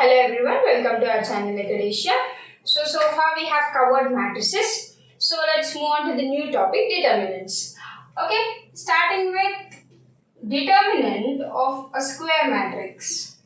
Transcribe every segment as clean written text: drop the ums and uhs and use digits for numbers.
Hello everyone, welcome to our channel Acadecia. So far we have covered matrices. So let's move on to the new topic, determinants. Okay, starting with determinant of a square matrix.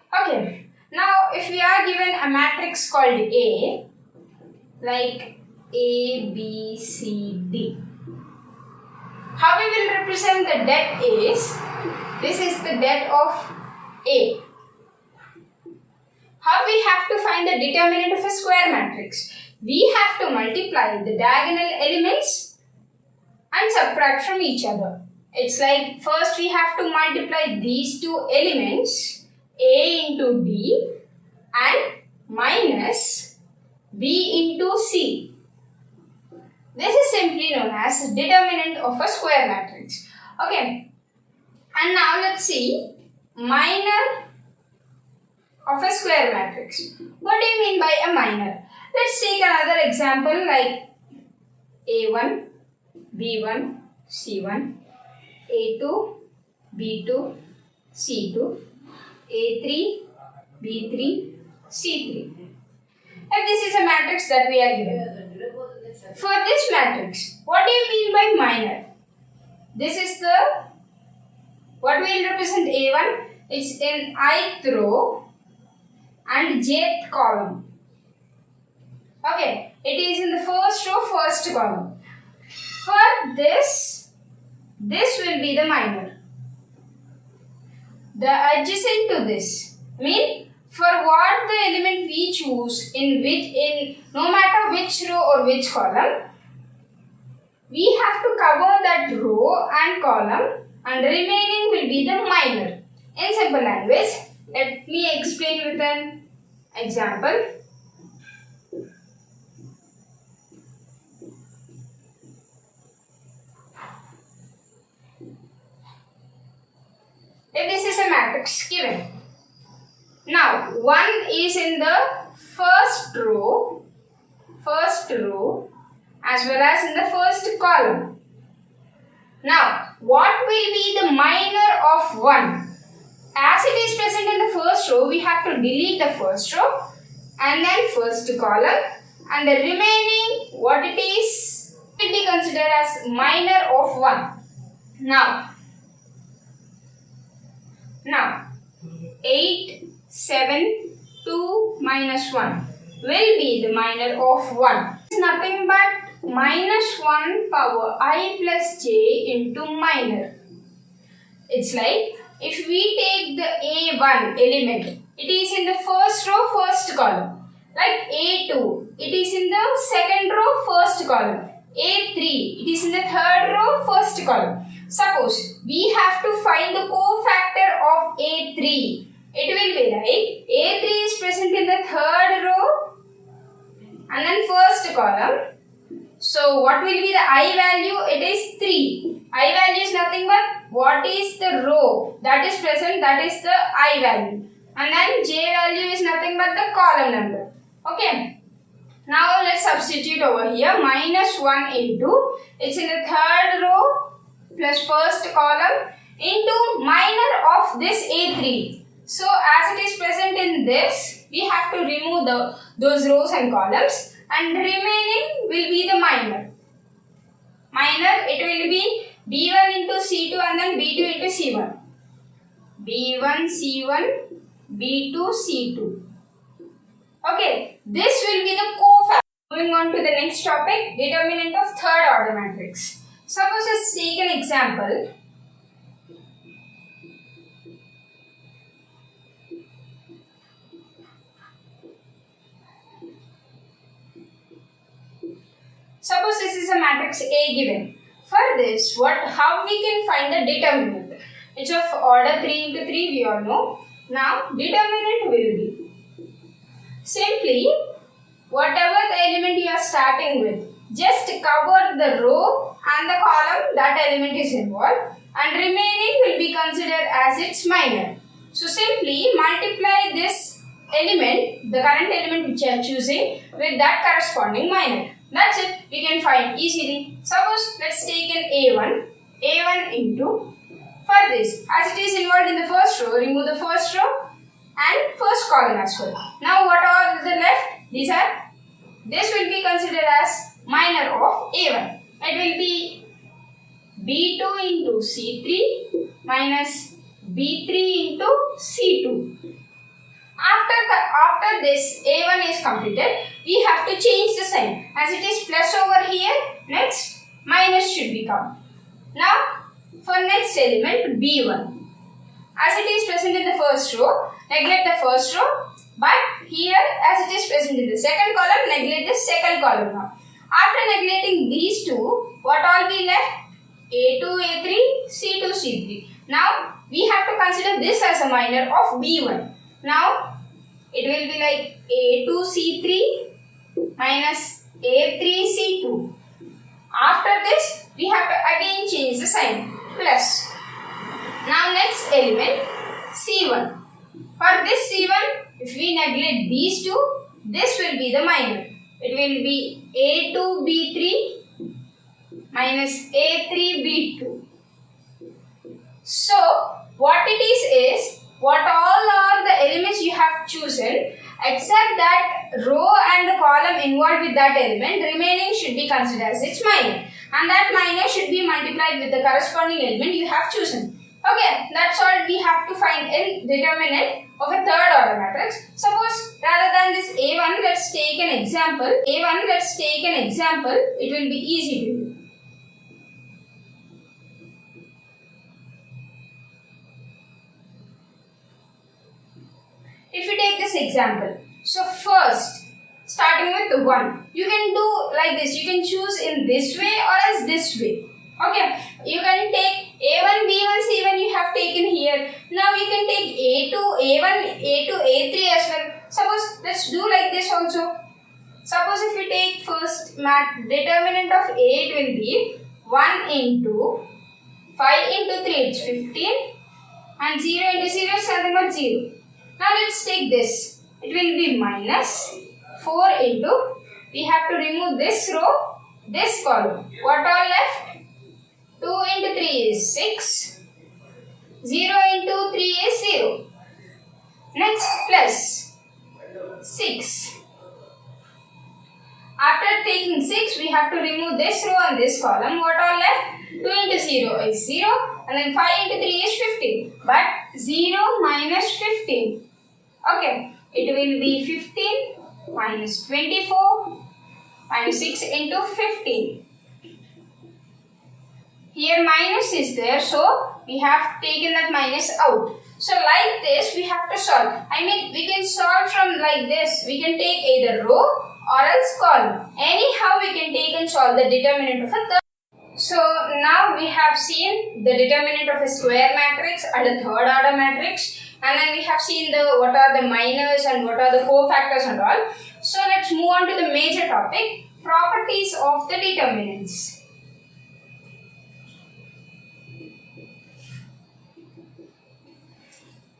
Okay, now if we are given a matrix called A, like A, B, C, D, how we will represent the det is, this is the det of A. How we have to find the determinant of a square matrix? We have to multiply the diagonal elements and subtract from each other. It's like first we have to multiply these two elements, A into D and minus B into C. This is simply known as determinant of a square matrix. Okay. And now let's see minor of a square matrix. What do you mean by a minor? Let's take another example like A1, B1, C1, A2, B2, C2, A3, B3, C3. And this is a matrix that we are given. For this matrix, what do you mean by minor? This is what we will represent A1. It's in ith row and jth column. Okay, it is in the first row, first column. For this will be the minor. The adjacent to this mean for what the element we choose no matter which row or which column, we have to cover that row and column and remaining will be the minor. In simple language, let me explain with an example. If this is a matrix given. Now, 1 is in the first row as well as in the first column. Now, what will be the minor of 1? As it is present in the first row, we have to delete the first row and then first column, and the remaining what it is will be considered as minor of 1. Now 8, 7, 2 minus 1 will be the minor of 1. It's nothing but minus 1 power I plus j into minor. It's like if we take the A1 element, it is in the first row, first column. Like A2, it is in the second row, first column. A3, it is in the third row, first column. Suppose we have to find the cofactor of A3. It will be like A3 is present in the third row and then first column. So what will be the I value? It is 3. I value is nothing but what is the row that is present, that is the I value. And then J value is nothing but the column number. Okay. Now let's substitute over here. Minus 1 into, it's in the third row plus first column into minor of this A3. So as it is present in this, we have to remove those rows and columns and remaining will be the minor. Minor, it will be B1 into C2 and then B2 into C1. B1, C1, B2, C2. Okay, this will be the cofactor. Moving on to the next topic, determinant of third order matrix. Suppose let's take an example. Suppose this is a matrix A given. For this, how we can find the determinant? It's of order 3 into 3, we all know. Now, determinant will be simply whatever the element you are starting with, just cover the row and the column that element is involved, and remaining will be considered as its minor. So, simply multiply this element, the current element which I am choosing, with that corresponding minor. That's it. We can find easily. Suppose let's take an A1 into, for this, as it is involved in the first row, remove the first row and first column as well. Now what are the left? This will be considered as minor of A1. It will be B2 into C3 minus B3 into C2. After this A1 is completed, we have to change the sign. As it is plus over here, next minus should become. Now for next element B1. As it is present in the first row, neglect the first row. But here, as it is present in the second column, neglect the second column now. After neglecting these two, what all we left? A2, A3, C2, C3. Now, we have to consider this as a minor of B1. Now, it will be like A2, C3 minus A3, C2. After this, we have to again change the sign, plus. Now, next element, C1. For this C1, if we neglect these two, this will be the minor. It will be A2, B3 minus A3, B2. So, what it is what all are the elements you have chosen except that row and the column involved with that element, remaining should be considered as its minor. And that minor should be multiplied with the corresponding element you have chosen. Okay, that's all we have to find in determinant of a third order matrix. Suppose rather than this A1, let's take an example. It will be easy to do. If you take this example, so first, starting with the 1, you can do like this. You can choose in this way or as this way. Okay, you can take A1, B1, C1 you have taken here. Now you can take A2, A1, A2, A3 as well. Suppose, let's do like this also. Suppose if you take first determinant of A, it will be 1 into 5 into 3, it's 15. And 0 into 0 is nothing but 0. Now let's take this. It will be minus 4 into, we have to remove this row, this column. What all left? 2 into 3 is 6. 0 into 3 is 0. Next, plus 6. After taking 6, we have to remove this row and this column. What all left? 2 into 0 is 0. And then 5 into 3 is 15. But 0 minus 15. Okay, it will be 15 minus 24 minus 6 into 15. Here minus is there, so we have taken that minus out. So like this, we have to solve. We can solve from like this. We can take either row or else column. Anyhow, we can take and solve the determinant of a third. So now we have seen the determinant of a square matrix and a third order matrix. And then we have seen what are the minors and what are the cofactors and all. So let's move on to the major topic, properties of the determinants.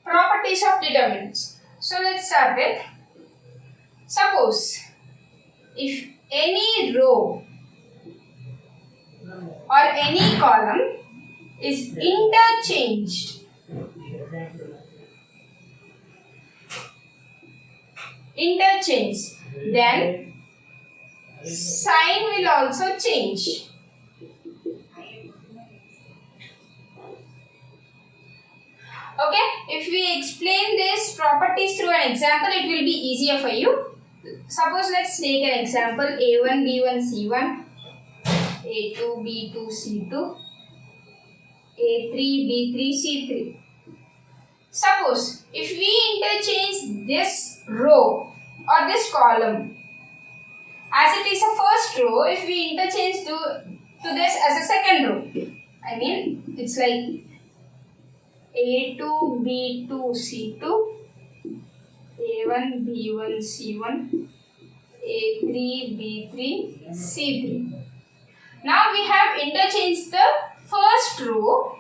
Properties of determinants. So let's start with, suppose if any row or any column is interchanged, then sign will also change. Okay, if we explain these properties through an example, it will be easier for you. Suppose let's take an example, A1, B1, C1, A2, B2, C2, A3, B3, C3. Suppose if we interchange this row or this column, as it is a first row, if we interchange to this as a second row, it's like A2, B2, C2, A1, B1, C1, A3, B3, C3. Now we have interchanged the first row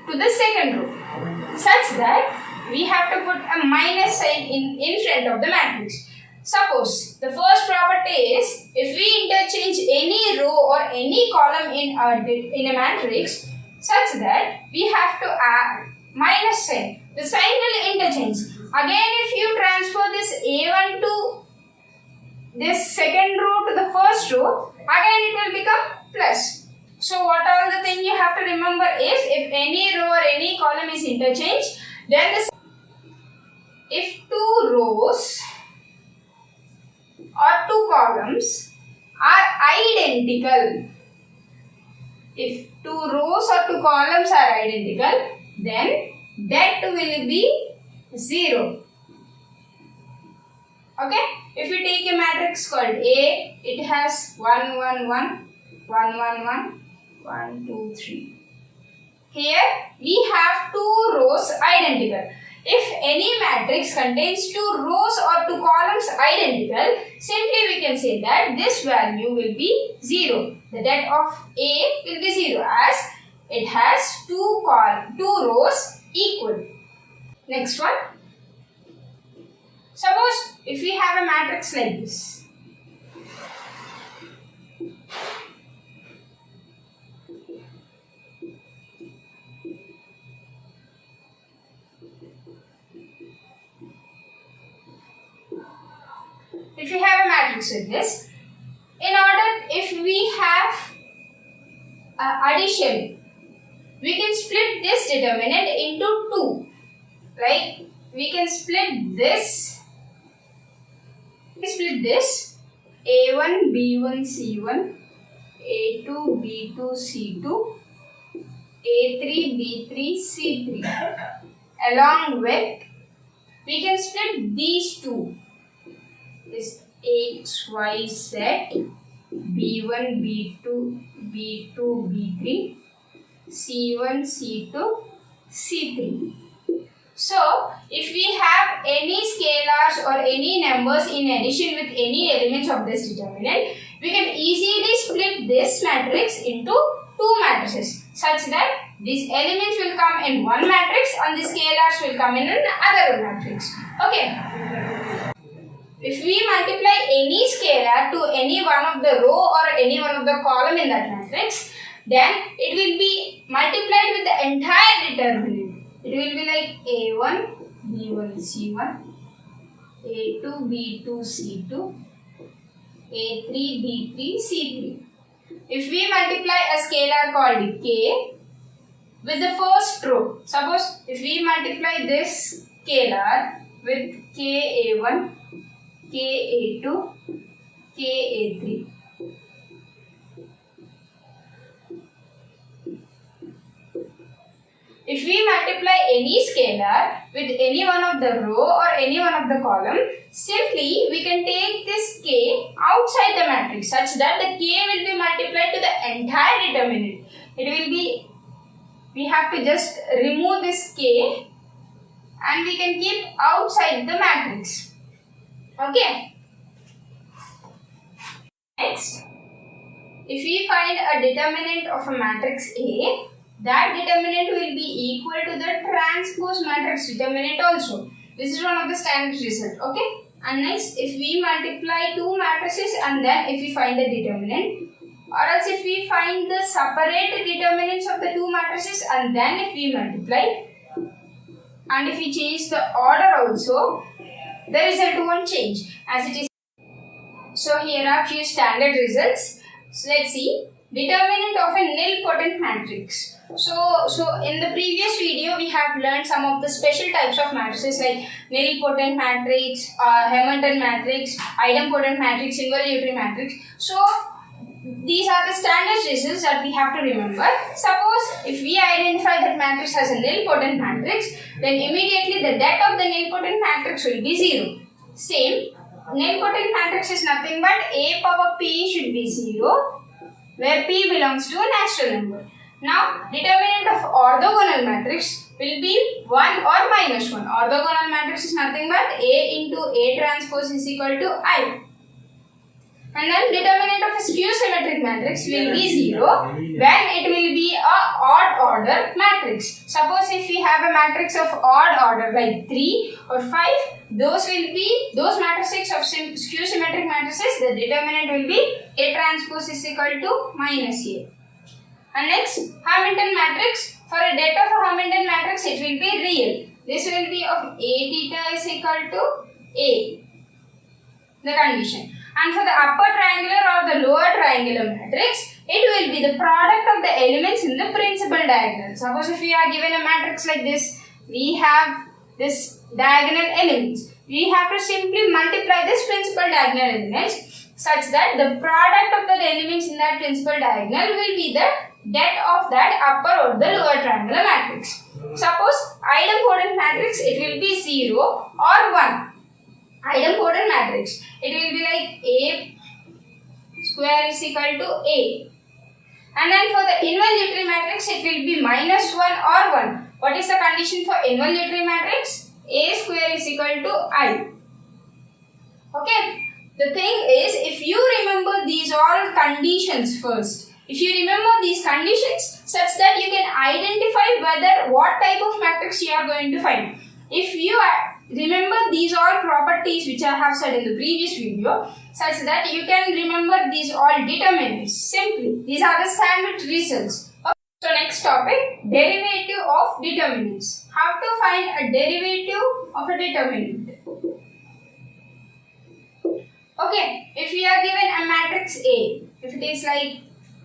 to the second row such that we have to put a minus sign in front of the matrix. Suppose the first property is if we interchange any row or any column in a matrix such that we have to add minus sign. The sign will interchange. Again, if you transfer this A1 to this second row to the first row, again it will become plus. So what all the thing you have to remember is if any row or any column is interchanged, then if two rows or two columns are identical, if two rows or two columns are identical, then that will be 0. Okay? If you take a matrix called A, it has 1, 1, 1, 1, 1, 1, 1, 2, 3. Here we have two rows identical. If any matrix contains two rows or two columns identical, simply we can say that this value will be 0. The det of A will be 0 as it has two rows equal. Next one. Suppose if we have a matrix like this. If we have a matrix like this, if we have addition, we can split this determinant into 2. Like we can split this A1, B1, C1, A2, B2, C2, A3, B3, C3. Along with, we can split these two. This X, Y, Z, B1, B2, B2, B3, C1, C2, C3. So, if we have any scalars or any numbers in addition with any elements of this determinant, we can easily split this matrix into two matrices such that these elements will come in one matrix and the scalars will come in another matrix. Okay. If we multiply any scalar to any one of the row or any one of the column in that matrix, then it will be multiplied with the entire determinant. It will be like A1, B1, C1, A2, B2, C2, A3, B3, C3. If we multiply a scalar called K with the first row, suppose if we multiply this scalar with KA1, KA2, KA3. If we multiply any scalar with any one of the row or any one of the column, simply we can take this K outside the matrix such that the K will be multiplied to the entire determinant. It will be, we have to just remove this K and we can keep outside the matrix. Okay. Next, if we find a determinant of a matrix A, that determinant will be equal to the transpose matrix determinant also. This is one of the standard result. Okay. And next, if we multiply two matrices and then if we find the determinant, or else if we find the separate determinants of the two matrices and then if we multiply, and if we change the order also, the result won't change as it is. So here are few standard results. So let's see. Determinant of a nilpotent matrix. So in the previous video we have learned some of the special types of matrices like nilpotent matrix, Hamilton matrix, idempotent matrix, involutory matrix. So these are the standard results that we have to remember. Suppose if we identify that matrix as a nilpotent matrix, then immediately the det of the nilpotent matrix will be 0. Same, nilpotent matrix is nothing but A power P should be 0, where P belongs to a natural number. Now, determinant of orthogonal matrix will be 1 or minus 1. Orthogonal matrix is nothing but A into A transpose is equal to I. And then determinant of a skew symmetric symmetric matrix will be 0 when it will be a odd order matrix. Suppose if we have a matrix of odd order like 3 or 5, those matrices of skew symmetric matrices, the determinant will be A transpose is equal to minus A. And next, Hamilton matrix. For a data of a Hamilton matrix, it will be real. This will be of A theta is equal to A, the condition. And for the upper triangular or the lower triangular matrix, it will be the product of the elements in the principal diagonal. Suppose if we are given a matrix like this, we have this diagonal elements. We have to simply multiply this principal diagonal elements such that the product of the elements in that principal diagonal will be the det of that upper or the lower triangular matrix. Suppose idempotent matrix, it will be 0 or 1. Idempotent matrix, it will be like A square is equal to A. And then for the involutory matrix, it will be minus 1 or 1. What is the condition for involutory matrix? A square is equal to I. Okay. The thing is, if you remember these all conditions first, if you remember these conditions such that you can identify what type of matrix you are going to find. If you remember these all properties which I have said in the previous video, such that you can remember these all determinants simply. These are the standard results. Okay. So next topic, derivative of determinants. How to find a derivative of a determinant. Okay, if we are given a matrix A, if it is like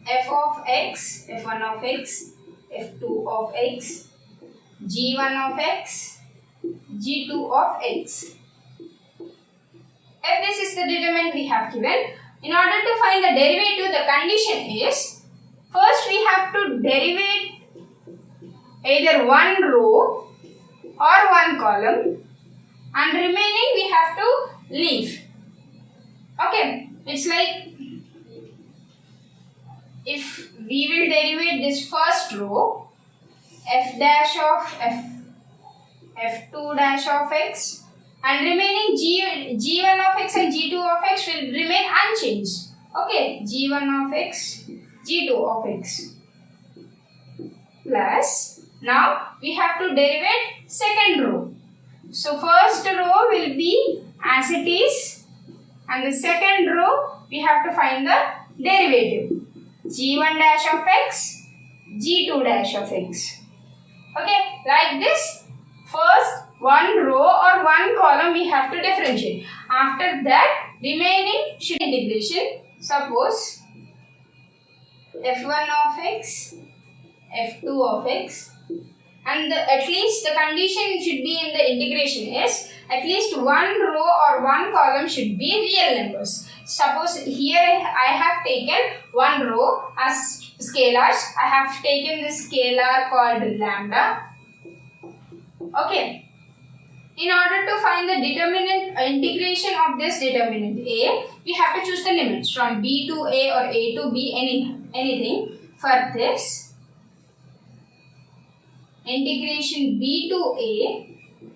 f of x, f1 of x, f2 of x, g1 of x, g2 of x. If this is the determinant we have given, in order to find the derivative, the condition is, first we have to derivate either one row or one column, and remaining we have to leave. Okay, it's like if we will derivate this first row, f dash of f, f2 dash of x, and remaining g1 of x and g2 of x will remain unchanged. Okay, g1 of x, g2 of x. Plus, now we have to derivate second row. So first row will be as it is, and the second row we have to find the derivative. g1 dash of x, g2 dash of x. Okay, like this, first one row or one column we have to differentiate. After that, remaining should be integration. Suppose f1 of x, f2 of x, and at least the condition should be in the integration is at least one row or one column should be real numbers. Suppose here I have taken one row as scalars. I have taken this scalar called lambda. Okay. In order to find the determinant integration of this determinant A, we have to choose the limits from B to A or A to B, anything. For this, integration B to A,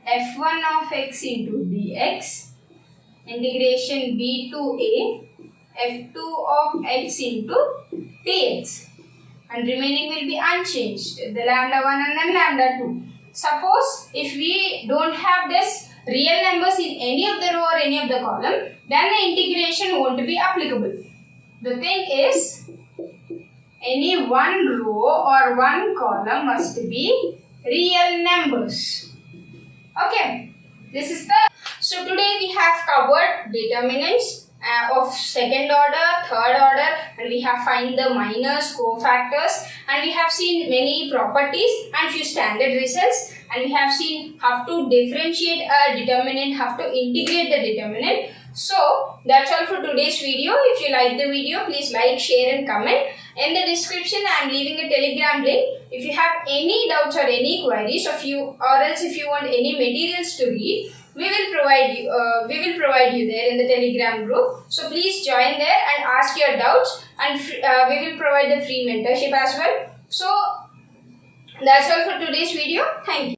f1 of x into dx, integration B to A, f2 of x into dx, and remaining will be unchanged, the lambda 1 and then lambda 2. Suppose if we don't have this real numbers in any of the row or any of the column, then the integration won't be applicable. The thing is, any one row or one column must be real numbers. Okay, this is the. So today we have covered determinants of second order, third order, and we have find the minors, cofactors, and we have seen many properties and few standard results, and we have seen how to differentiate a determinant, how to integrate the determinant. So that's all for today's video. If you like the video, please like, share and comment. In the description I am leaving a Telegram link. If you have any doubts or any queries, or else if you want any materials to read, we will provide you there in the Telegram group. So please join there and ask your doubts, and we will provide the free mentorship as well. So that's all for today's video. Thank you.